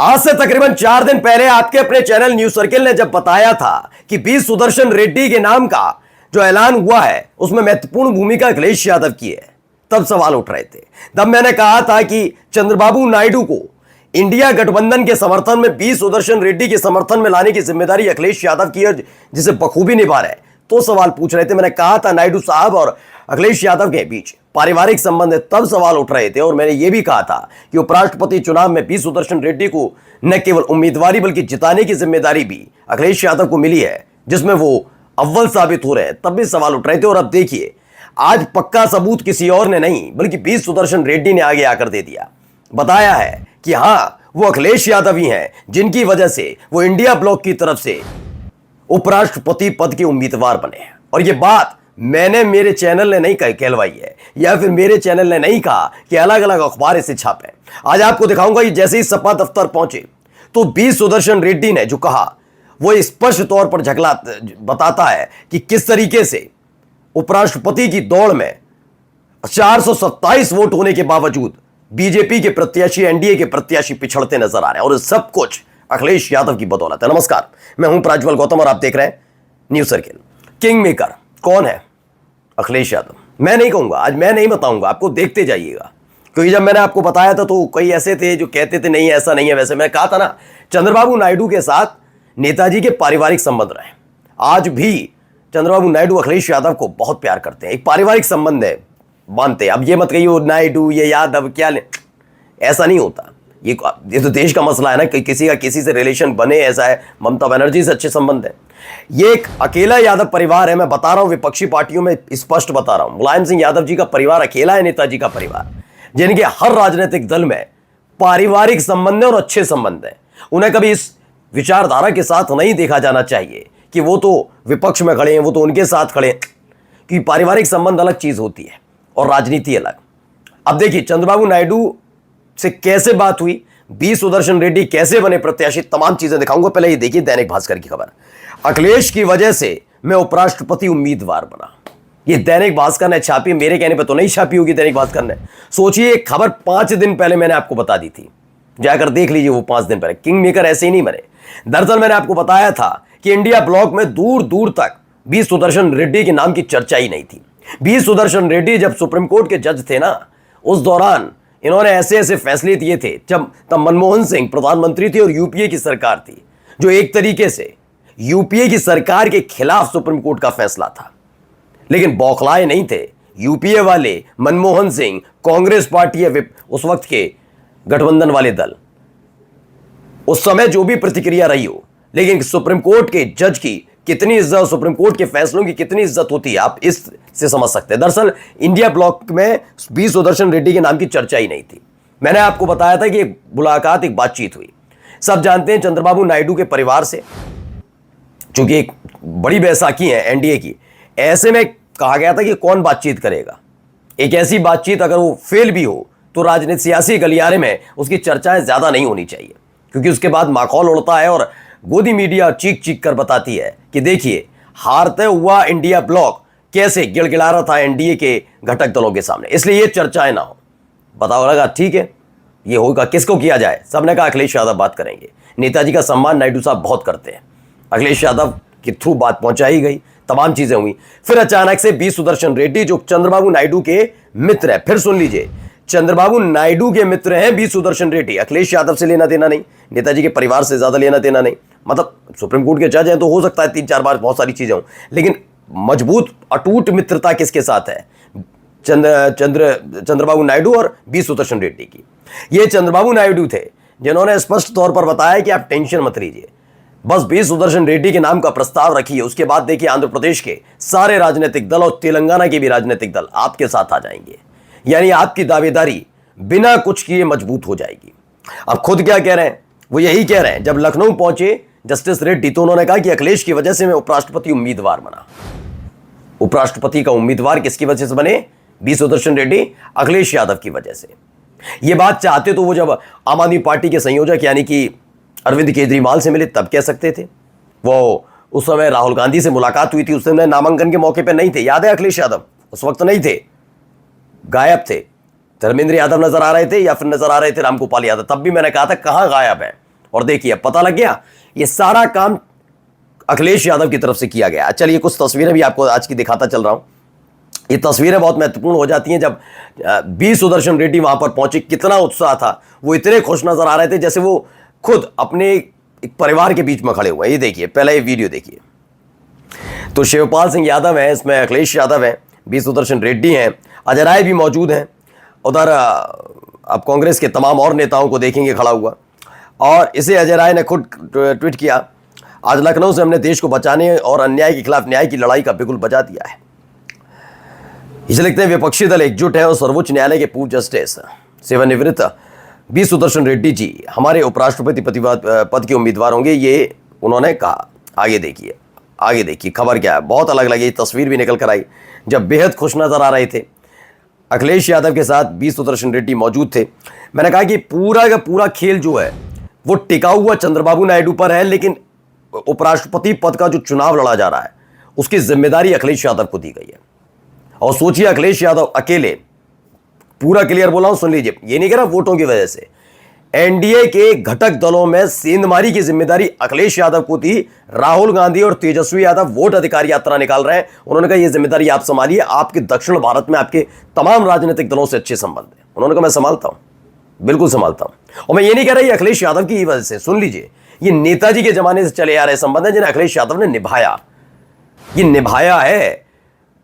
आज से तकरीबन 4 दिन पहले आपके अपने चैनल न्यूज सर्किल ने जब बताया था कि बी सुदर्शन रेड्डी के नाम का जो ऐलान हुआ है उसमें महत्वपूर्ण भूमिका अखिलेश यादव की है, तब सवाल उठ रहे थे। तब मैंने कहा था कि चंद्रबाबू नायडू को इंडिया गठबंधन के समर्थन में बी सुदर्शन रेड्डी के समर्थन में लाने की जिम्मेदारी अखिलेश यादव की है, जिसे बखूबी निभा रहे। तो सवाल पूछ रहे थे, मैंने कहा था नायडू साहब और अखिलेश यादव के बीच पारिवारिक संबंध है, तब सवाल उठ रहे थे। और मैंने यह भी कहा था कि उपराष्ट्रपति चुनाव में बी सुदर्शन रेड्डी को न केवल उम्मीदवारी बल्कि जिताने की जिम्मेदारी भी अखिलेश यादव को मिली है, जिसमें वो अव्वल साबित हो रहे हैं। तब भी सवाल उठ रहे थे। और अब देखिए, आज पक्का सबूत किसी और ने नहीं बल्कि बी सुदर्शन रेड्डी ने आगे आकर दे दिया। बताया है कि हाँ, वो अखिलेश यादव ही हैं जिनकी वजह से वो इंडिया ब्लॉक की तरफ से उपराष्ट्रपति पद के उम्मीदवार बने। और ये बात मैंने मेरे चैनल ने नहीं कहलवाई है, या फिर मेरे चैनल ने नहीं कहा कि अलग अलग अखबार इसे छापे। आज आपको दिखाऊंगा कि जैसे ही सपा दफ्तर पहुंचे तो बी सुदर्शन रेड्डी ने जो कहा वो स्पष्ट तौर पर झगड़ा बताता है कि किस तरीके से उपराष्ट्रपति की दौड़ में 427 वोट होने के बावजूद बीजेपी के प्रत्याशी, एनडीए के प्रत्याशी पिछड़ते नजर आ रहे हैं। और सब कुछ अखिलेश यादव की बदौलत है। नमस्कार, मैं हूं प्रज्वल गौतम और आप देख रहे हैं न्यूज सर्किल। किंग मेकर कौन है? अखिलेश यादव। मैं नहीं कहूंगा, आज मैं नहीं बताऊंगा, आपको देखते जाइएगा। क्योंकि जब मैंने आपको बताया था तो कई ऐसे थे जो कहते थे नहीं ऐसा नहीं है। वैसे मैंने कहा था ना, चंद्रबाबू नायडू के साथ नेताजी के पारिवारिक संबंध रहे। आज भी चंद्रबाबू नायडू अखिलेश यादव को बहुत प्यार करते हैं, एक पारिवारिक संबंध है, मानते हैं। अब ये मत कहिए नायडू ये यादव क्या ऐसा नहीं होता। ये तो देश का मसला है ना कि किसी का किसी से रिलेशन बने, ऐसा है। ममता बनर्जी से अच्छे संबंध है। ये एक अकेला यादव परिवार है, मैं बता रहा हूं, विपक्षी पार्टियों में स्पष्ट बता रहा हूं। मुलायम सिंह यादव जी का परिवार अकेला है, नेताजी का परिवार, जिनके हर राजनीतिक दल में पारिवारिक संबंध है और अच्छे संबंध है। उन्हें कभी इस विचारधारा के साथ नहीं देखा जाना चाहिए कि वो तो विपक्ष में खड़े हैं, वो तो उनके साथ खड़े हैं, कि पारिवारिक संबंध अलग चीज होती है और राजनीति अलग। अब देखिए, चंद्रबाबू नायडू से कैसे बात हुई, बी सुदर्शन रेड्डी कैसे बने प्रत्याशी, तमाम चीजें दिखाऊंगा। पहले ये देखिए दैनिक भास्कर की खबर, अखिलेश की वजह से मैं उपराष्ट्रपति उम्मीदवार बना। ये दैनिक भास्कर ने छापी, मेरे कहने पे तो नहीं छापी होगी दैनिक भास्कर ने। सोचिए, एक खबर 5 दिन पहले मैंने आपको बता दी थी, जाकर देख लीजिए वो 5 दिन पहले। किंग मेकर ऐसे ही नहीं बने। दरअसल मैंने आपको बताया था कि इंडिया ब्लॉक में दूर दूर तक बी सुदर्शन रेड्डी के नाम की चर्चा ही नहीं थी। बी सुदर्शन रेड्डी जब सुप्रीम कोर्ट के जज थे ना, उस दौरान इन्होंने ऐसे ऐसे फैसले दिए थे। जब तब मनमोहन सिंह प्रधानमंत्री थे और यूपीए की सरकार थी, जो एक तरीके से यूपीए की सरकार के खिलाफ सुप्रीम कोर्ट का फैसला था। लेकिन बौखलाए नहीं थे यूपीए वाले, मनमोहन सिंह, कांग्रेस पार्टी या उस वक्त के गठबंधन वाले दल, उस समय जो भी प्रतिक्रिया रही हो। लेकिन सुप्रीम कोर्ट के जज की कितनी इज्जत, सुप्रीम कोर्ट के फैसलों की कितनी इज्जत होती है, आप इससे समझ सकते हैं। दरअसल इंडिया ब्लॉक में बी सुदर्शन रेड्डी के नाम की चर्चा ही नहीं थी। मैंने आपको बताया था कि एक मुलाकात, एक बातचीत हुई। सब जानते हैं चंद्रबाबू नायडू के परिवार से, चूंकि एक बड़ी बैसाखी है एनडीए की, ऐसे में कहा गया था कि कौन बातचीत करेगा। एक ऐसी बातचीत अगर वो फेल भी हो तो राजनीति सियासी गलियारे में उसकी चर्चाएं ज्यादा नहीं होनी चाहिए, क्योंकि उसके बाद माखौल उड़ता है और गोदी मीडिया चीख चीख कर बताती है कि देखिए, हारते हुआ इंडिया ब्लॉक कैसे गिड़गिड़ा रहा था एनडीए के घटक दलों के सामने, इसलिए ये चर्चाएं ना हो। बताओ, लगा ठीक है, ये होगा, किसको किया जाए? सबने कहा अखिलेश यादव बात करेंगे। नेताजी का सम्मान नायडू साहब बहुत करते हैं, अखिलेश यादव के थ्रू बात पहुंचाई गई, तमाम चीजें हुई। फिर अचानक से बी सुदर्शन रेड्डी, जो चंद्रबाबू नायडू के मित्र है, फिर सुन लीजिए, चंद्रबाबू नायडू के मित्र हैं बी सुदर्शन रेड्डी। अखिलेश यादव से लेना देना नहीं, नेताजी के परिवार से ज्यादा लेना देना नहीं। मतलब सुप्रीम कोर्ट के जज हैं तो हो सकता है 3-4 बार बहुत सारी चीजें हों, लेकिन मजबूत अटूट मित्रता किसके साथ है? चंद्रबाबू नायडू और बी सुदर्शन रेड्डी की। ये चंद्रबाबू नायडू थे जिन्होंने स्पष्ट तौर पर बताया कि आप टेंशन मत लीजिए, बस बी सुदर्शन रेड्डी के नाम का प्रस्ताव रखिए। उसके बाद देखिए, आंध्र प्रदेश के सारे राजनीतिक दल और तेलंगाना के भी राजनीतिक दल आपके साथ आ जाएंगे, यानी आपकी दावेदारी बिना कुछ किए मजबूत हो जाएगी। अब खुद क्या कह रहे हैं? वो यही कह रहे हैं, जब लखनऊ पहुंचे जस्टिस रेड्डी तो उन्होंने कहा कि अखिलेश की वजह से मैं उपराष्ट्रपति उम्मीदवार बना। उपराष्ट्रपति का उम्मीदवार किसकी वजह से बने? बी सुदर्शन रेड्डी, अखिलेश यादव की वजह से। यह बात चाहते तो वो जब आम आदमी पार्टी के संयोजक यानी कि अरविंद केजरीवाल से मिले तब कह सकते थे। वो उस समय राहुल गांधी से मुलाकात हुई थी, उस समय नामांकन के मौके पर नहीं थे, याद है? अखिलेश यादव उस वक्त नहीं थे, गायब थे। धर्मेंद्र यादव नजर आ रहे थे या फिर नजर आ रहे थे रामगोपाल यादव। तब भी मैंने कहा था कहां गायब है, और देखिए पता लग गया ये सारा काम अखिलेश यादव की तरफ से किया गया। चलिए कुछ तस्वीरें भी आपको आज की दिखाता चल रहा हूं। ये तस्वीरें बहुत महत्वपूर्ण हो जाती हैं जब बी सुदर्शन रेड्डी वहां पर पहुंचे, कितना उत्साह था, वो इतने खुश नजर आ रहे थे जैसे वो खुद अपने एक परिवार के बीच में खड़े हुए हैं। ये देखिए, पहले ये वीडियो देखिए। तो शिवपाल सिंह यादव हैं, इसमें अखिलेश यादव हैं, बी सुदर्शन रेड्डी हैं, अजय राय भी मौजूद हैं। उधर अब कांग्रेस के तमाम और नेताओं को देखेंगे खड़ा हुआ। और इसे अजय राय ने खुद ट्वीट किया, आज लखनऊ से हमने देश को बचाने और अन्याय के खिलाफ न्याय की लड़ाई का बिल्कुल बजा दिया है। इसे लिखते हैं, विपक्षी दल एकजुट है और सर्वोच्च न्यायालय के पूर्व जस्टिस सेवानिवृत्त बी सुदर्शन रेड्डी जी हमारे उपराष्ट्रपति पद के उम्मीदवार होंगे, ये उन्होंने कहा। आगे देखिए खबर क्या है, बहुत अलग लगी। तस्वीर भी निकल कर आई जब बेहद खुश नजर आ रहे थे। अखिलेश यादव के साथ बी सुदर्शन रेड्डी मौजूद थे। मैंने कहा कि पूरा का पूरा खेल जो है वो टिका हुआ चंद्रबाबू नायडू पर है, लेकिन उपराष्ट्रपति पद का जो चुनाव लड़ा जा रहा है उसकी जिम्मेदारी अखिलेश यादव को दी गई है। और सोचिए, अखिलेश यादव अकेले, पूरा क्लियर बोला हूं, सुन लीजिए, ये नहीं कह रहा वोटों की वजह से, एनडीए के घटक दलों में सेंधमारी की जिम्मेदारी अखिलेश यादव को थी। राहुल गांधी और तेजस्वी यादव वोट अधिकार यात्रा निकाल रहे हैं। उन्होंने कहा यह जिम्मेदारी आप संभालिए, आपके दक्षिण भारत में आपके तमाम राजनीतिक दलों से अच्छे संबंध है। उन्होंने कहा मैं संभालता हूं, बिल्कुल संभालता हूं। और मैं ये नहीं कह रहा ये अखिलेश यादव की वजह से, सुन लीजिए, ये नेताजी के जमाने से चले आ रहे संबंध है जिन्हें अखिलेश यादव ने निभाया। ये निभाया है।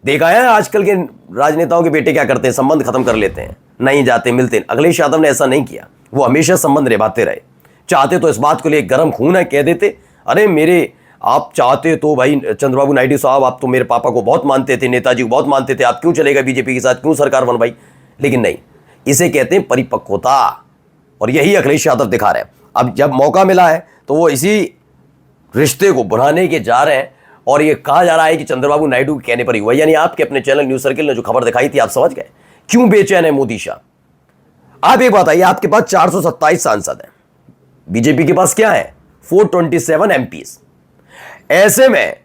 देखा है आजकल के राजनेताओं के बेटे क्या करते हैं, संबंध खत्म कर लेते हैं, नहीं जाते मिलते। अखिलेश यादव ने ऐसा नहीं किया, वो हमेशा संबंध निभाते रहे। चाहते तो इस बात को लिए गर्म खून है, कह देते, अरे मेरे आप चाहते तो भाई चंद्रबाबू नायडू साहब, आप तो मेरे पापा को बहुत मानते थे, नेताजी को बहुत मानते थे, आप क्यों चलेगा बीजेपी के साथ, क्यों सरकार बनवाई। लेकिन नहीं, इसे कहते हैं परिपक्वता, और यही अखिलेश यादव दिखा रहे हैं। अब जब मौका मिला है तो वो इसी रिश्ते को बढ़ाने के जा रहे हैं। और ये कहा जा रहा है कि चंद्रबाबू नायडू के कहने पर ही हुआ, यानी आपके अपने चैनल न्यूज सर्किल ने जो खबर दिखाई थी आप समझ गए क्यों बेचैन है मोदी शाह। आप एक बताइए, आपके पास 427 सांसद हैं, बीजेपी के पास क्या है 427 एमपीज। ऐसे में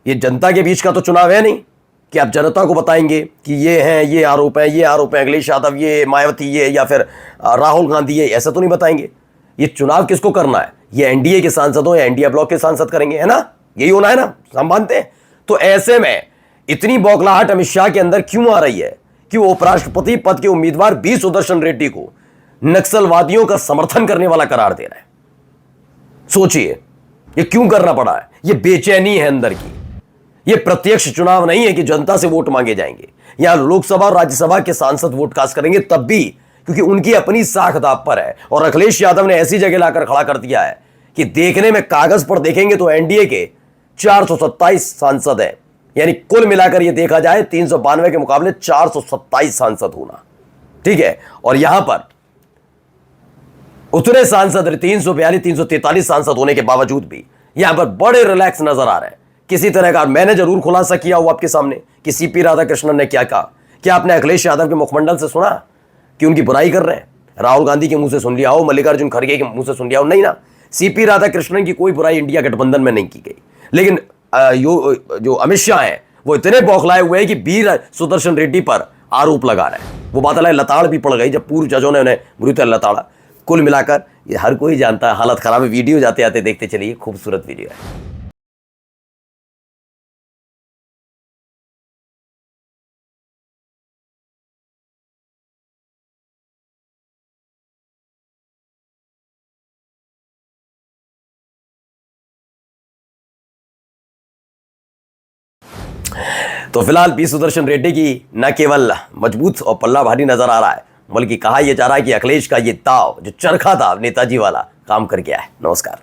ये जनता के बीच का तो चुनाव है नहीं कि आप जनता को बताएंगे कि ये हैं, ये आरोप है, ये आरोप है, अखिलेश यादव ये, मायावती ये, या फिर राहुल गांधी ये, ऐसा तो नहीं बताएंगे। ये चुनाव किसको करना है, ये एनडीए के सांसदों या एनडीए ब्लॉक के सांसद करेंगे, है ना, यही होना है ना, हम मानते हैं। तो ऐसे में इतनी बौखलाहट अमित शाह के अंदर क्यों आ रही है कि वो उपराष्ट्रपति पद के उम्मीदवार बी सुदर्शन रेड्डी को नक्सलवादियों का समर्थन करने वाला करार दे रहा है। सोचिए ये क्यों करना पड़ा है, ये बेचैनी है अंदर की। ये प्रत्यक्ष चुनाव नहीं है कि जनता से वोट मांगे जाएंगे, यहां लोकसभा और राज्यसभा के सांसद वोट कास्ट करेंगे, तब भी क्योंकि उनकी अपनी साख दाव पर है। और अखिलेश यादव ने ऐसी जगह लाकर खड़ा कर दिया है कि देखने में, कागज पर देखेंगे तो एनडीए के 427 सांसद हैं, यानी कुल मिलाकर यह देखा जाए 392 के मुकाबले 427 सांसद होना, ठीक है। और यहां पर उतने सांसद 342 343 सांसद होने के बावजूद भी यहां पर बड़े रिलैक्स नजर आ रहे हैं। किसी तरह का मैंने जरूर खुलासा किया हुआ आपके सामने कि सीपी राधाकृष्णन ने क्या कहा। क्या आपने अखिलेश यादव के मुखमंडल से सुना कि उनकी बुराई कर रहे हैं? राहुल गांधी के मुंह से सुन लिया हो, मल्लिकार्जुन खड़गे के मुंह से सुन लिया हो, नहीं ना। सीपी राधाकृष्णन की कोई बुराई इंडिया गठबंधन में नहीं की गई। लेकिन जो अमित शाह हैं वो इतने बौखलाए हुए हैं कि बी सुदर्शन रेड्डी पर आरोप लगा रहे हैं। वो बात अलग, लताड़ भी पड़ गई जब पूर्व जजों ने उन्हें बुरी तरह लताड़ा। कुल मिलाकर ये हर कोई जानता है हालत खराब है। वीडियो जाते आते देखते चलिए, खूबसूरत वीडियो है। तो फिलहाल बी सुदर्शन रेड्डी की न केवल मजबूत और पल्ला भारी नजर आ रहा है, बल्कि कहा यह जा रहा है कि अखिलेश का ये दाव जो चरखा था नेताजी वाला काम कर गया है। नमस्कार।